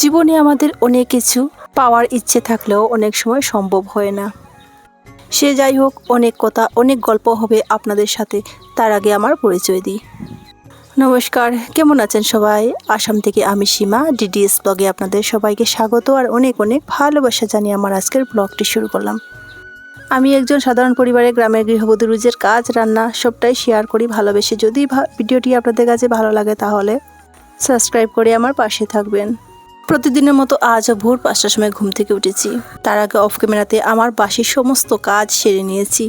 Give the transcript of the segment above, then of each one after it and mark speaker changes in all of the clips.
Speaker 1: জীবনে আমাদের অনেক কিছু পাওয়ার ইচ্ছে থাকলেও অনেক সময় সম্ভব হয় না। সে যাই হোক, অনেক কথা অনেক গল্প হবে আপনাদের সাথে। তার আগে আমার পরিচয় দিই। নমস্কার, কেমন আছেন সবাই? আসাম থেকে আমি সীমা ডিডিএস ব্লগে আপনাদের সবাইকে স্বাগত আর অনেক অনেক ভালোবাসা জানিয়ে আমার আজকের ব্লগটি শুরু করলাম। আমি একজন সাধারণ পরিবারের গ্রামের গৃহবধূ, রোজের কাজ রান্না সবটাই শেয়ার করি ভালোবেসে। যদি ভিডিওটি আপনাদের কাছে ভালো লাগে তাহলে সাবস্ক্রাইব করে আমার পাশে থাকবেন। প্রতিদিনের মতো আজও ভোর 5টার সময় ঘুম থেকে উঠেছি। তার আগে অফ ক্যামেরাতে আমার বাসির সমস্ত কাজ সেরে নিয়েছি।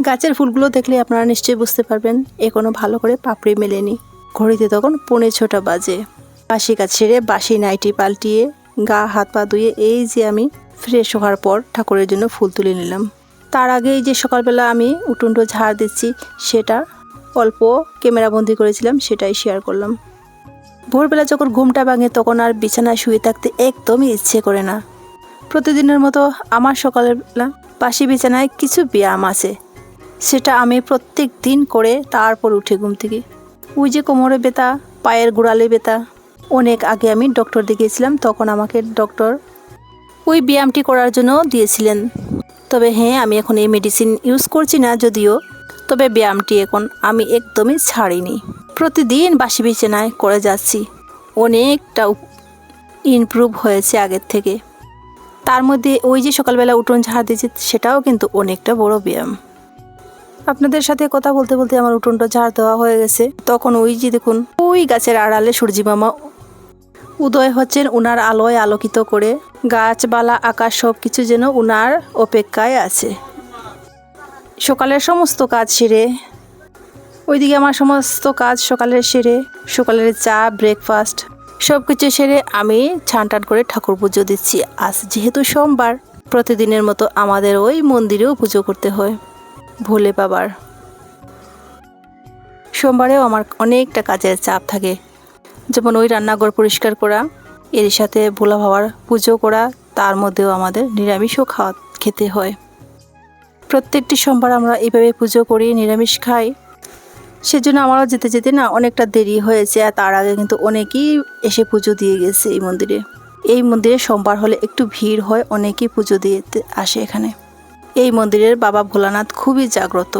Speaker 1: গাছের ফুলগুলো দেখলে আপনারা নিশ্চয়ই বুঝতে পারবেন এখনও ভালো করে পাপড়ি মেলেনি। ঘড়িতে তখন 6:45 বাজে। বাসি কাজ সেরে বাসি নাইটি পাল্টিয়ে গা হাত পা ধুয়ে এই যে আমি ফ্রেশ হওয়ার পর ঠাকুরের জন্য ফুল তুলে নিলাম। তার আগে এই যে সকালবেলা আমি উঠোনটা ঝাড় দিচ্ছি, সেটা অল্প ক্যামেরাবন্দি করেছিলাম, সেটাই শেয়ার করলাম। ভোরবেলা যখন ঘুমটা ভাঙে তখন আর বিছানায় শুয়ে থাকতে একদমই ইচ্ছে করে না। প্রতিদিনের মতো আমার সকালবেলা পাশে বিছানায় কিছু ব্যায়াম আছে, সেটা আমি প্রত্যেক দিন করে তারপর উঠে ঘুম থেকে। ওই যে কোমরে ব্যথা, পায়ের গোড়ালে ব্যথা, অনেক আগে আমি ডক্টর দেখিয়েছিলাম, তখন আমাকে ডক্টর ওই ব্যায়ামটি করার জন্য দিয়েছিলেন। তবে হ্যাঁ, আমি এখন এই মেডিসিন ইউজ করছি না যদিও, তবে ব্যায়ামটি এখন আমি একদমই ছাড়িনি। প্রতিদিন বাসি বিছানায় করে যাচ্ছি, অনেকটা ইমপ্রুভ হয়েছে আগের থেকে। তার মধ্যে ওই যে সকালবেলা উঠোন ঝাড় দিয়েছি, সেটাও কিন্তু অনেকটা বড় ব্যায়াম। আপনাদের সাথে কথা বলতে বলতে আমার উঠোনটা ঝাড় দেওয়া হয়ে গেছে। তখন ওই যে দেখুন, ওই গাছের আড়ালে সূর্যি মামা উদয় হচ্ছেন, উনার আলোয় আলোকিত করে গাছপালা আকাশ সব কিছু যেন উনার অপেক্ষায় আছে। সকালের সমস্ত কাজ সেরে ওইদিকে আমার সমস্ত কাজ সকালের সেরে, সকালের চা ব্রেকফাস্ট সব কিছু সেরে আমি ছান করে ঠাকুর পুজো দিচ্ছি। আজ যেহেতু সোমবার, প্রতিদিনের মতো আমাদের ওই মন্দিরেও পুজো করতে হয় ভোলে বাবার। সোমবারেও আমার অনেকটা কাজের চাপ থাকে, যেমন ওই রান্নাঘর পরিষ্কার করা, এর সাথে ভোলা বাবার পুজো করা, তার মধ্যেও আমাদের নিরামিষও খেতে হয়। প্রত্যেকটি সোমবার আমরা এইভাবে পুজো করি, নিরামিষ খাই। সেজন্য আমারও যেতে যেতে না অনেকটা দেরি হয়েছে। আর তার আগে কিন্তু অনেকেই এসে পুজো দিয়ে গেছে এই মন্দিরে। এই মন্দিরে সোমবার হলে একটু ভিড় হয়, অনেকেই পুজো দিতে আসে এখানে। এই মন্দিরের বাবা ভোলানাথ খুবই জাগ্রত।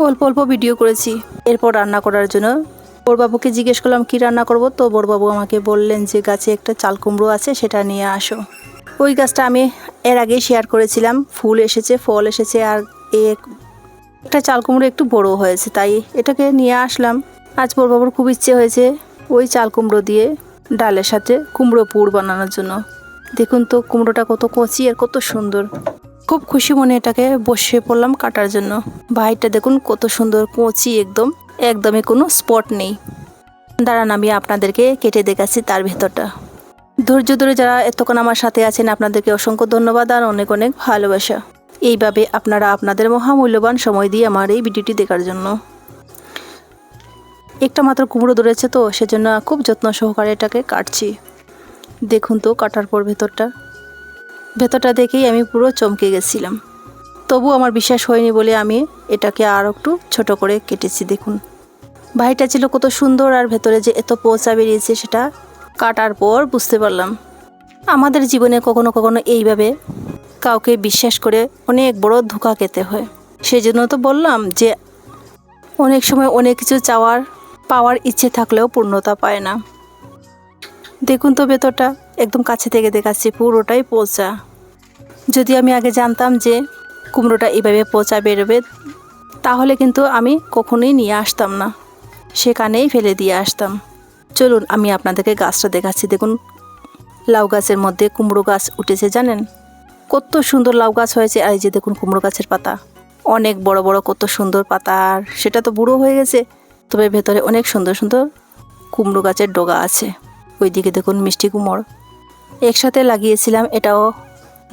Speaker 1: অল্প অল্প ভিডিও করেছি। এরপর রান্না করার জন্য বড়বাবুকে জিজ্ঞেস করলাম কি রান্না করব, তো বড়বাবু আমাকে বললেন যে গাছে একটা চাল কুমড়ো আছে, সেটা নিয়ে আসো। ওই গাছটা আমি এর আগে শেয়ার করেছিলাম, ফুল এসেছে, ফল এসেছে, আর একটা চাল কুমড়ো একটু বড় হয়েছে, তাই এটাকে নিয়ে আসলাম। আজ বড়বাবুর খুব ইচ্ছে হয়েছে ওই চাল কুমড়ো দিয়ে ডালের সাথে কুমড়ো পুর বানানোর জন্য। দেখুন তো কুমড়োটা কত কচি আর কত সুন্দর। খুব খুশি মনে এটাকে বসে পড়লাম কাটার জন্য। ভাইটা দেখুন কত সুন্দর কচি, একদমই কোনো স্পট নেই। দাঁড়ান আমি আপনাদেরকে কেটে দেখাচ্ছি তার ভেতরটা। ধৈর্য ধরে যারা এতক্ষণ আমার সাথে আছেন, আপনাদেরকে অসংখ্য ধন্যবাদ আর অনেক অনেক ভালোবাসা। এইভাবে আপনারা আপনাদের মহামূল্যবান সময় দিয়ে আমার এই ভিডিওটি দেখার জন্য। একটা মাত্র কুমড়ো ধরেছে তো, সেজন্য খুব যত্ন সহকারে এটাকে কাটছি। দেখুন তো কাটার পর ভেতরটা দেখেই আমি পুরো চমকে গেছিলাম। তবু আমার বিশ্বাস হয়নি বলে আমি এটাকে আর একটু ছোট করে কেটেছি। দেখুন ভাইটা ছিল কত সুন্দর, আর ভেতরে যে এত পোঁচা বেরিয়েছে সেটা কাটার পর বুঝতে পারলাম। আমাদের জীবনে কখনো কখনো এইভাবে কাউকে বিশ্বাস করে অনেক বড় ধোঁকা খেতে হয়। সেজন্য তো বললাম যে অনেক সময় অনেক কিছু পাওয়ার ইচ্ছে থাকলেও পূর্ণতা পায় না। দেখুন তো ভেতরটা একদম কাছে থেকে দেখাচ্ছি, পুরোটাই পচা। যদি আমি আগে জানতাম যে কুমড়োটা এইভাবে পচা বেরোবে, তাহলে কিন্তু আমি কখনোই নিয়ে আসতাম না, সেখানেই ফেলে দিয়ে আসতাম। চলুন আমি আপনাদেরকে গাছটা দেখাচ্ছি। দেখুন লাউ গাছের মধ্যে কুমড়ো গাছ উঠেছে, জানেন কত সুন্দর লাউ গাছ হয়েছে। আর এই যে দেখুন কুমড়ো গাছের পাতা অনেক বড় বড়, কত সুন্দর পাতা। আর সেটা তো বুড়ো হয়ে গেছে, তবে ভেতরে অনেক সুন্দর সুন্দর কুমড়ো গাছের ডগা আছে। ওইদিকে দেখুন মিষ্টি কুমড় একসাথে লাগিয়েছিলাম, এটাও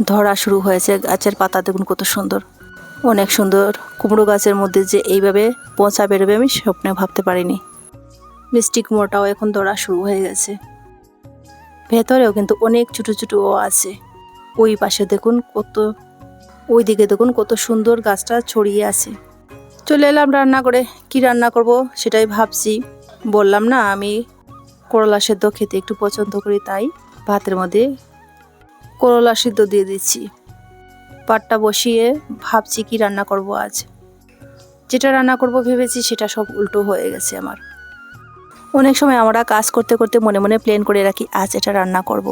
Speaker 1: ধরা শুরু হয়েছে। গাছের পাতা দেখুন কত সুন্দর, অনেক সুন্দর। কুমড়ো গাছের মধ্যে যে এইভাবে পচা বেরোবে আমি স্বপ্নে ভাবতে পারিনি। মিষ্টি কুমড়োটাও এখন ধরা শুরু হয়ে গেছে। ভেতরেও কিন্তু অনেক ছোটো ছোটো আছে। ওই পাশে দেখুন ওইদিকে দেখুন কত সুন্দর গাছটা ছড়িয়ে আছে। চলে এলাম রান্না করে। কি রান্না করব সেটাই ভাবছি। বললাম না আমি করলা সেদ্ধ খেতে একটু পছন্দ করি, তাই ভাতের মধ্যে করলা সিদ্ধ দিয়ে দিচ্ছি। পাটটা বসিয়ে ভাবছি কি রান্না করব আজ। যেটা রান্না করব ভেবেছি সেটা সব উল্টো হয়ে গেছে আমার। অনেক সময় আমরা কাজ করতে করতে মনে মনে প্ল্যান করে রাখি আজ এটা রান্না করব।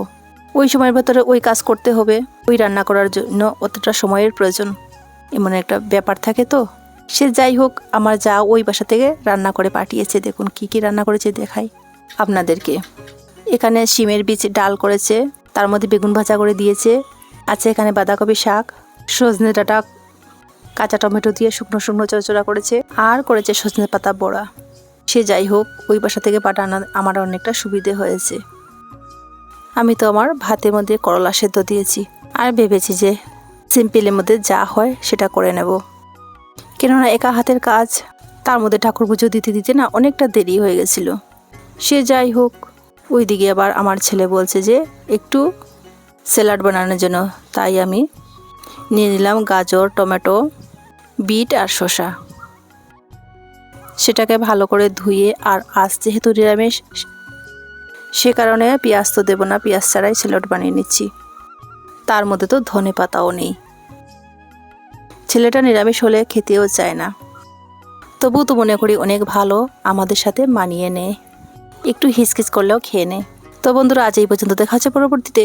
Speaker 1: ওই সময়ের ভেতরে ওই কাজ করতে হবে, ওই রান্না করার জন্য অতটা সময়ের প্রয়োজন, এমন একটা ব্যাপার থাকে। তো সে যাই হোক, আমার যা ওই বাসা থেকে রান্না করে পাঠিয়েছে। দেখুন কি কি রান্না করেছে দেখাই আপনাদেরকে। এখানে শিমের বীজ ডাল করেছে, তার মধ্যে বেগুন ভাজা করে দিয়েছে, আছে এখানে বাঁধাকপি শাক, সজনে ডাঁটা কাঁচা টমেটো দিয়ে শুকনো শুকনো চড়চড়া করেছে, আর করেছে সজনে পাতা বড়া। সে যাই হোক, ওই বাসা থেকে পাঠানো আমার অনেকটা সুবিধে হয়েছে। আমি তো আমার ভাতের মধ্যে করলা সেদ্ধ দিয়েছি, আর ভেবেছি যে সিম্পলের মধ্যে যা হয় সেটা করে নেব। কেননা একা হাতের কাজ, তার মধ্যে ঠাকুর পুজো দিতে দিতে না অনেকটা দেরি হয়ে গেছিল। সে যাই হোক, ওইদিকে আবার আমার ছেলে বলছে যে একটু স্যালাড বানানোর জন্য, তাই আমি নিয়ে নিলাম গাজর, টমেটো, বিট আর শসা। সেটাকে ভালো করে ধুয়ে, আর আজ যেহেতু নিরামিষ সে কারণে পেঁয়াজ তো দেবো না, পেঁয়াজ ছাড়াই স্যালাড বানিয়ে নিচ্ছি। তার মধ্যে তো ধনে পাতাও নেই। ছেলেটা নিরামিষ হলে খেতেও চায় না, তবু তো মনে করি অনেক ভালো, আমাদের সাথে মানিয়ে নেয়, একটু হিচকিচ করলেও খেয়ে নেয়। তো বন্ধুরা, আজ এই পর্যন্ত, দেখা হচ্ছে পরবর্তীতে।